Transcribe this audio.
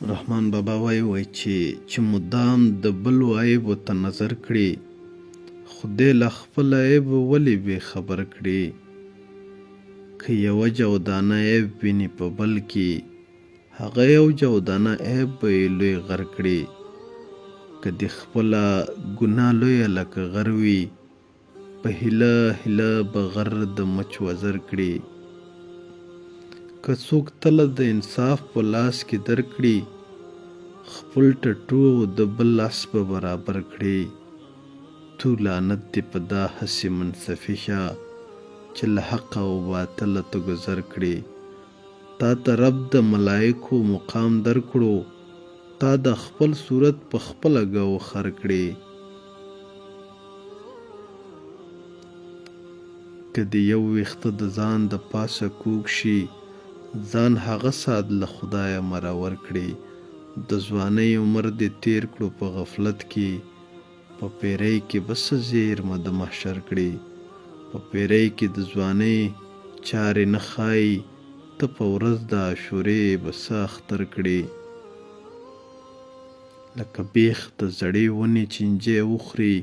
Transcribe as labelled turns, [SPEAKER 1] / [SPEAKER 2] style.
[SPEAKER 1] رحمان بابا وایي چې مدام د بل عیب ته نظر کړي، خدای له خپل عیب ولې بې خبر کړي. که یوه جودانه عیب ویني په بل کې، هغه یو جودانه عیب به یې لوی غر کړي. که د خپله ګناه لویه لکه غر وي، په هیله هیله به غر د مچ وزر کړي. که څوک تله د انصاف په لاس کې درکړي، خپل ټټو د بل لاس به برابر کړي. تو لعنت دې په دا هسې منصفي شه، چې له حق او باطله ته ګذر کړي. تا ته رب د ملایکو مقام درکړو، تا د خپل صورت په خپله ګو خر کړي. که د یو ویښته د ځان د پاسه کوږ شي، ځان هغه ساعت له خدایه مرور کړي. د ځوانۍ عمر دې تیر کړو په غفلت کې، په پیرۍ کې به څه زیرمه د محشر کړي. په پیرۍ کې د ځوانۍ چارې نه ښایي، ته په ورځ د عاشورې به څه اختر کړي. لکه بیخ د زړې ونې چې نجی وخوري،